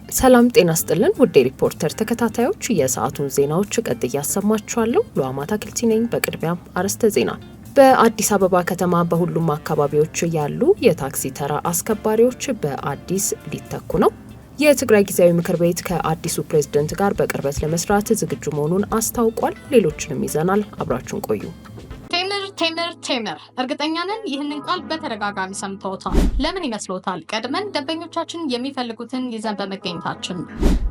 ሰላም ጤና ስጥልን ውድ ሪፖርተር ተከታታዮች የሰዓቱን ዜናዎች ቀጥዬ ያሰማችኋለሁ። ሉአማታ ክልቲ ነኝ። በቅድሚያም አርዕስተ ዜና። በአዲስ አበባ ከተማ በሁሉም አካባቢዎች ያሉ የታክሲ ተራ አስከባሪዎች በአዲስ ሊተኩ ነው። የትግራይ ጊዜያዊ ምክር ቤት ከአዲሱ ፕሬዝዳንት ጋር በቅርበት ለመስራት ዝግጁ መሆኑን አስታውቋል። ሌሎችንም ይዘናል። አብራችሁን ቆዩ። ቴምር እርግጠኛ ነን ይህንን ቃል በተደጋጋሚ ሰምተውታል። ለምን ይመስሎታል? ቀድመን ደንበኞቻችን የሚፈልጉትን ይዘን በመገኘታችን።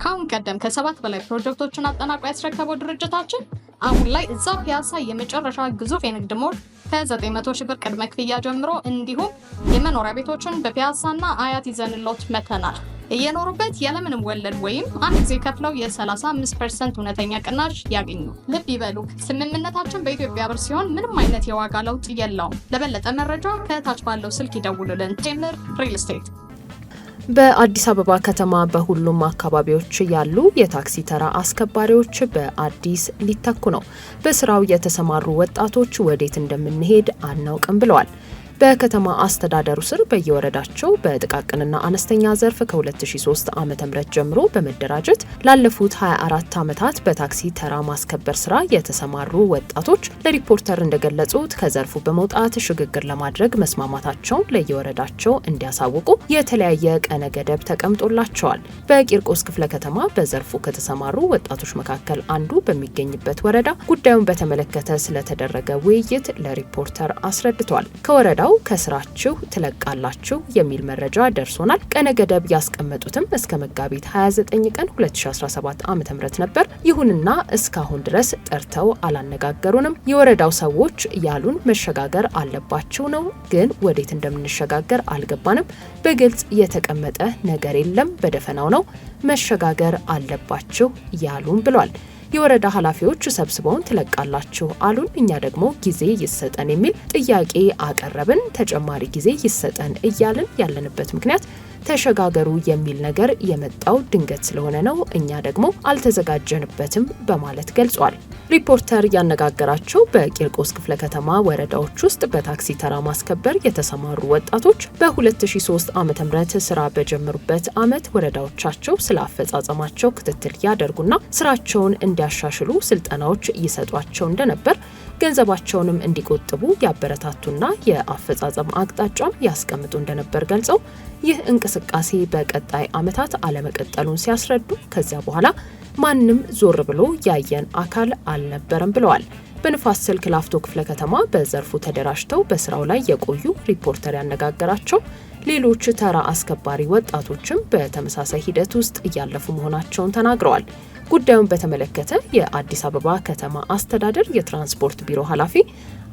ከአሁን ቀደም ከ7 በላይ ፕሮጀክቶችን አጠናቆ ያስረከበው ድርጅታችን አሁን ላይ እዛ ፒያሳ የመጨረሻ ግዙፍ የንግድ ሞል ከ900 ሺህ ብር ቅድመ ክፍያ ጀምሮ እንዲሁም የመኖሪያ ቤቶችን በፒያሳና አያት ይዘንሎት መተናል። እየኖሩበት ያለምንም ወለድ ወይም አንድ ጊዜ ከፍለው የ35% እውነተኛ ቅናሽ ያገኙ። ልብ ይበሉ፣ ስምምነታችን በኢትዮጵያ ብር ሲሆን ምንም አይነት የዋጋ ለውጥ የለውም። ለበለጠ መረጃ ከታች ባለው ስልክ ይደውሉልን። ቴምር ሪል ስቴት። በአዲስ አበባ ከተማ በሁሉም አካባቢዎች ያሉ የታክሲ ተራ አስከባሪዎች በአዲስ ሊተኩ ነው። በስራው የተሰማሩ ወጣቶች ወዴት እንደምንሄድ አናውቅም ብለዋል። በከተማ አስተዳደሩ ስር በየወረዳቸው በጥቃቅንና አነስተኛ ዘርፍ ከ2003 ዓ.ም ጀምሮ በመደራጀት ላለፉት 24 ዓመታት በታክሲ ተራ ማስከበር ስራ የተሰማሩ ወጣቶች ለሪፖርተር እንደገለጹት ከዘርፉ በመውጣት ሽግግር ለማድረግ መስማማታቸውን ለየወረዳቸው እንዲያሳውቁ የተለያየ ቀነ ገደብ ተቀምጦላቸዋል። በቂርቆስ ክፍለ ከተማ በዘርፉ ከተሰማሩ ወጣቶች መካከል አንዱ በሚገኝበት ወረዳ ጉዳዩን በተመለከተ ስለተደረገ ውይይት ለሪፖርተር አስረድቷል። ከወረዳ ከስራችሁ ትለቃላችሁ የሚል መረጃ ደርሶናል። ቀነ ገደብ ያስቀመጡትም እስከ መጋቢት 29 ቀን 2017 ዓ.ም ነበር። ይሁንና እስካሁን ድረስ ጠርተው አላነጋገሩንም። የወረዳው ሰዎች ያሉን መሸጋገር አለባችሁ ነው፣ ግን ወዴት እንደምንሸጋገር አልገባንም። በግልጽ የተቀመጠ ነገር የለም፣ በደፈናው ነው መሸጋገር አለባችሁ ያሉን ብሏል። የወረዳ ኃላፊዎች ሰብስበውን ትለቃላችሁ አሉን። እኛ ደግሞ ጊዜ ይሰጠን የሚል ጥያቄ አቀረብን። ተጨማሪ ጊዜ ይሰጠን እያልን ያለንበት ምክንያት ተሸጋገሩ የሚል ነገር የመጣው ድንገት ስለሆነ ነው። እኛ ደግሞ አልተዘጋጀንበትም በማለት ገልጿል። ሪፖርተር ያነጋገራቸው በቂርቆስ ክፍለ ከተማ ወረዳዎች ውስጥ በታክሲ ተራ ማስከበር የተሰማሩ ወጣቶች በ2003 ዓ.ም ስራ በጀመሩበት ዓመት ወረዳዎቻቸው ስለ አፈጻጸማቸው ክትትል ያደርጉና ስራቸውን እንዲያሻሽሉ ስልጠናዎች ይሰጧቸው እንደነበር፣ ገንዘባቸውንም እንዲቆጥቡ ያበረታቱና የአፈጻጸም አቅጣጫም ያስቀምጡ እንደነበር ገልጸው ይህ እንቅስቃሴ በቀጣይ ዓመታት አለመቀጠሉን ሲያስረዱ ከዚያ በኋላ ማንም ዞር ብሎ ያየን አካል አልነበረም ብለዋል። በንፋስ ስልክ ላፍቶ ክፍለ ከተማ በዘርፉ ተደራጅተው በስራው ላይ የቆዩ ሪፖርተር ያነጋገራቸው ሌሎች ተራ አስከባሪ ወጣቶችም በተመሳሳይ ሂደት ውስጥ እያለፉ መሆናቸውን ተናግረዋል። ጉዳዩን በተመለከተ የአዲስ አበባ ከተማ አስተዳደር የትራንስፖርት ቢሮ ኃላፊ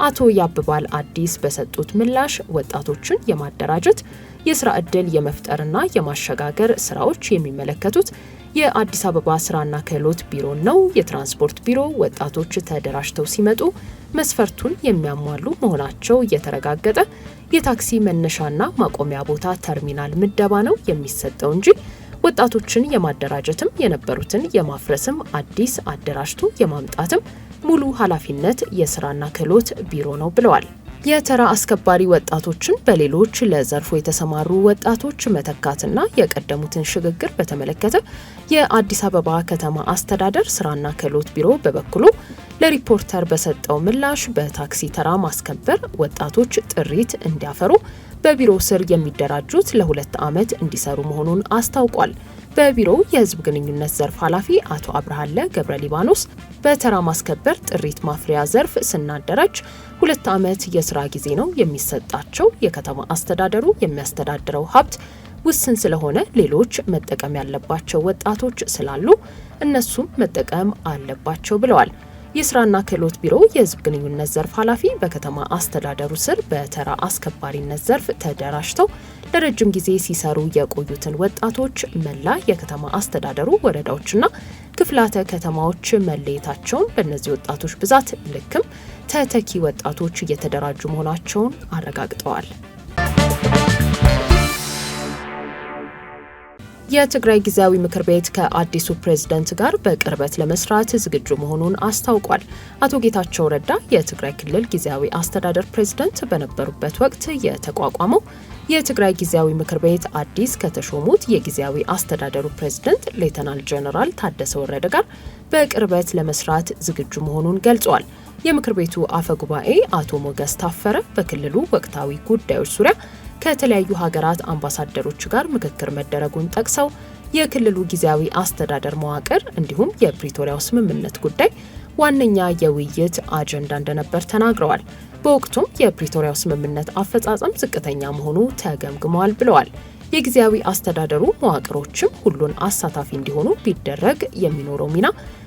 አቶ ያብባል አዲስ በሰጡት ምላሽ ወጣቶችን የማደራጀት የስራ ዕድል የመፍጠርና የማሸጋገር ስራዎች የሚመለከቱት የአዲስ አበባ ስራና ክህሎት ቢሮ ነው። የትራንስፖርት ቢሮ ወጣቶች ተደራጅተው ሲመጡ መስፈርቱን የሚያሟሉ መሆናቸው እየተረጋገጠ የታክሲ መነሻና ማቆሚያ ቦታ ተርሚናል ምደባ ነው የሚሰጠው እንጂ ወጣቶችን የማደራጀትም የነበሩትን የማፍረስም አዲስ አደራጅቶ የማምጣትም ሙሉ ኃላፊነት የስራና ክህሎት ቢሮ ነው ብለዋል። የተራ አስከባሪ ወጣቶችን በሌሎች ለዘርፉ የተሰማሩ ወጣቶች መተካትና የቀደሙትን ሽግግር በተመለከተ የአዲስ አበባ ከተማ አስተዳደር ስራና ክህሎት ቢሮ በበኩሉ ለሪፖርተር በሰጠው ምላሽ በታክሲ ተራ ማስከበር ወጣቶች ጥሪት እንዲያፈሩ በቢሮ ስር የሚደራጁት ለ2 ዓመት እንዲሰሩ መሆኑን አስታውቋል። በቢሮው የህዝብ ግንኙነት ዘርፍ ኃላፊ አቶ አብርሃለ ገብረ ሊባኖስ በተራ ማስከበር ጥሪት ማፍሪያ ዘርፍ ስናደራጅ 2 ዓመት የስራ ጊዜ ነው የሚሰጣቸው። የከተማ አስተዳደሩ የሚያስተዳድረው ሀብት ውስን ስለሆነ ሌሎች መጠቀም ያለባቸው ወጣቶች ስላሉ እነሱም መጠቀም አለባቸው ብለዋል። የስራና ክህሎት ቢሮ የህዝብ ግንኙነት ዘርፍ ኃላፊ በከተማ አስተዳደሩ ስር በተራ አስከባሪነት ዘርፍ ተደራጅተው ለረጅም ጊዜ ሲሰሩ የቆዩትን ወጣቶች መላ የከተማ አስተዳደሩ ወረዳዎችና ክፍላተ ከተማዎች መለየታቸውን፣ በእነዚህ ወጣቶች ብዛት ልክም ተተኪ ወጣቶች እየተደራጁ መሆናቸውን አረጋግጠዋል። የትግራይ ጊዜያዊ ምክር ቤት ከአዲሱ ፕሬዝዳንት ጋር በቅርበት ለመስራት ዝግጁ መሆኑን አስታውቋል። አቶ ጌታቸው ረዳ የትግራይ ክልል ጊዜያዊ አስተዳደር ፕሬዝዳንት በነበሩበት ወቅት የተቋቋመው የትግራይ ጊዜያዊ ምክር ቤት አዲስ ከተሾሙት የጊዜያዊ አስተዳደሩ ፕሬዝዳንት ሌተናል ጀነራል ታደሰ ወረደ ጋር በቅርበት ለመስራት ዝግጁ መሆኑን ገልጿል። የምክር ቤቱ አፈ ጉባኤ አቶ ሞገስ ታፈረ በክልሉ ወቅታዊ ጉዳዮች ዙሪያ ከተለያዩ ሀገራት አምባሳደሮች ጋር ምክክር መደረጉን ጠቅሰው የክልሉ ጊዜያዊ አስተዳደር መዋቅር እንዲሁም የፕሪቶሪያው ስምምነት ጉዳይ ዋነኛ የውይይት አጀንዳ እንደነበር ተናግረዋል። በወቅቱም የፕሪቶሪያው ስምምነት አፈጻጸም ዝቅተኛ መሆኑ ተገምግመዋል ብለዋል። የጊዜያዊ አስተዳደሩ መዋቅሮችም ሁሉን አሳታፊ እንዲሆኑ ቢደረግ የሚኖረው ሚና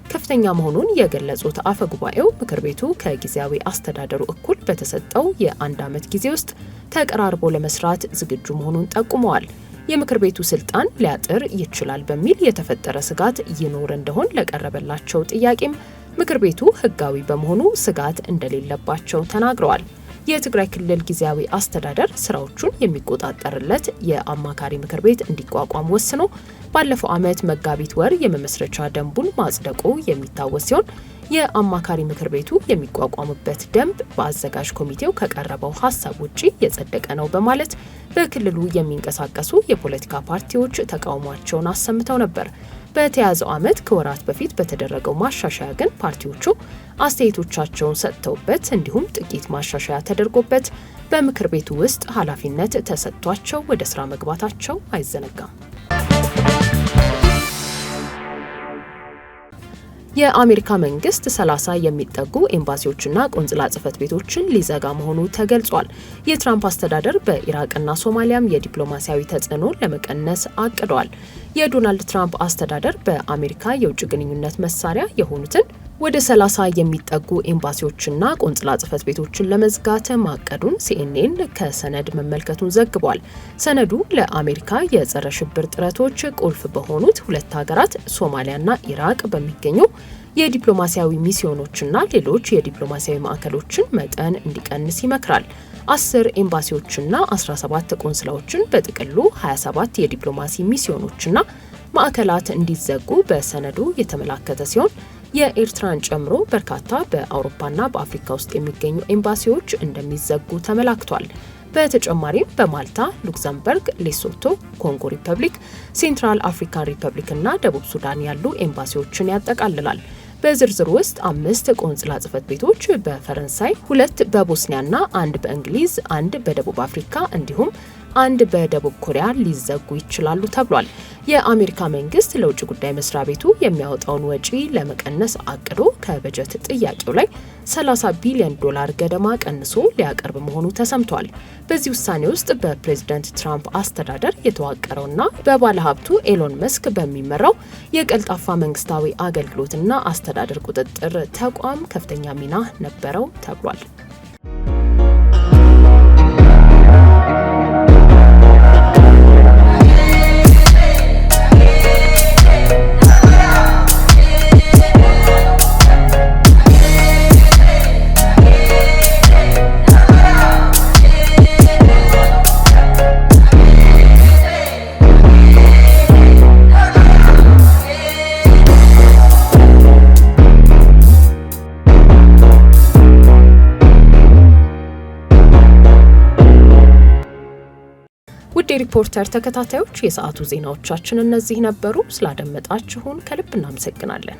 ከፍተኛ መሆኑን የገለጹት አፈ ጉባኤው ምክር ቤቱ ከጊዜያዊ አስተዳደሩ እኩል በተሰጠው የ1 ዓመት ጊዜ ውስጥ ተቀራርቦ ለመስራት ዝግጁ መሆኑን ጠቁመዋል። የምክር ቤቱ ስልጣን ሊያጥር ይችላል በሚል የተፈጠረ ስጋት ይኖር እንደሆን ለቀረበላቸው ጥያቄም ምክር ቤቱ ሕጋዊ በመሆኑ ስጋት እንደሌለባቸው ተናግረዋል። የትግራይ ክልል ጊዜያዊ አስተዳደር ስራዎቹን የሚቆጣጠርለት የአማካሪ ምክር ቤት እንዲቋቋም ወስኖ ባለፈው ዓመት መጋቢት ወር የመመስረቻ ደንቡን ማጽደቁ የሚታወስ ሲሆን የአማካሪ ምክር ቤቱ የሚቋቋምበት ደንብ በአዘጋጅ ኮሚቴው ከቀረበው ሀሳብ ውጪ የጸደቀ ነው በማለት በክልሉ የሚንቀሳቀሱ የፖለቲካ ፓርቲዎች ተቃውሟቸውን አሰምተው ነበር። በተያዘው ዓመት ከወራት በፊት በተደረገው ማሻሻያ ግን ፓርቲዎቹ አስተያየቶቻቸውን ሰጥተውበት እንዲሁም ጥቂት ማሻሻያ ተደርጎበት በምክር ቤቱ ውስጥ ኃላፊነት ተሰጥቷቸው ወደ ስራ መግባታቸው አይዘነጋም። የአሜሪካ መንግስት 30 የሚጠጉ ኤምባሲዎችና ቆንጽላ ጽሕፈት ቤቶችን ሊዘጋ መሆኑ ተገልጿል። የትራምፕ አስተዳደር በኢራቅና ሶማሊያም የዲፕሎማሲያዊ ተጽዕኖ ለመቀነስ አቅዷል። የዶናልድ ትራምፕ አስተዳደር በአሜሪካ የውጭ ግንኙነት መሳሪያ የሆኑትን ወደ 30 የሚጠጉ ኤምባሲዎችና ቆንጽላ ጽሕፈት ቤቶችን ለመዝጋት ማቀዱን ሲኤንኤን ከሰነድ መመልከቱን ዘግቧል። ሰነዱ ለአሜሪካ የጸረ ሽብር ጥረቶች ቁልፍ በሆኑት ሁለት ሀገራት ሶማሊያና ኢራቅ በሚገኙ የዲፕሎማሲያዊ ሚስዮኖችና ሌሎች የዲፕሎማሲያዊ ማዕከሎችን መጠን እንዲቀንስ ይመክራል። 10 ኤምባሲዎችና 17 ቆንስላዎችን በጥቅሉ 27 የዲፕሎማሲ ሚስዮኖችና ማዕከላት እንዲዘጉ በሰነዱ የተመላከተ ሲሆን የኤርትራን ጨምሮ በርካታ በአውሮፓና በአፍሪካ ውስጥ የሚገኙ ኤምባሲዎች እንደሚዘጉ ተመላክቷል። በተጨማሪም በማልታ፣ ሉክዘምበርግ፣ ሌሶቶ፣ ኮንጎ ሪፐብሊክ፣ ሴንትራል አፍሪካን ሪፐብሊክ እና ደቡብ ሱዳን ያሉ ኤምባሲዎችን ያጠቃልላል። በዝርዝሩ ውስጥ 5 ቆንጽላ ጽሕፈት ቤቶች በፈረንሳይ፣ 2 በቦስኒያና 1 በእንግሊዝ፣ 1 በደቡብ አፍሪካ እንዲሁም 1 በደቡብ ኮሪያ ሊዘጉ ይችላሉ ተብሏል። የአሜሪካ መንግስት ለውጭ ጉዳይ መስሪያ ቤቱ የሚያወጣውን ወጪ ለመቀነስ አቅዶ ከበጀት ጥያቄው ላይ $30 ቢሊዮን ገደማ ቀንሶ ሊያቀርብ መሆኑ ተሰምቷል። በዚህ ውሳኔ ውስጥ በፕሬዝዳንት ትራምፕ አስተዳደር የተዋቀረውና በባለሀብቱ ኤሎን መስክ በሚመራው የቀልጣፋ መንግስታዊ አገልግሎትና አስተዳደር ቁጥጥር ተቋም ከፍተኛ ሚና ነበረው ተብሏል። ውድ ሪፖርተር ተከታታዮች የሰዓቱ ዜናዎቻችን እነዚህ ነበሩ። ስላደመጣችሁን ከልብ እናመሰግናለን።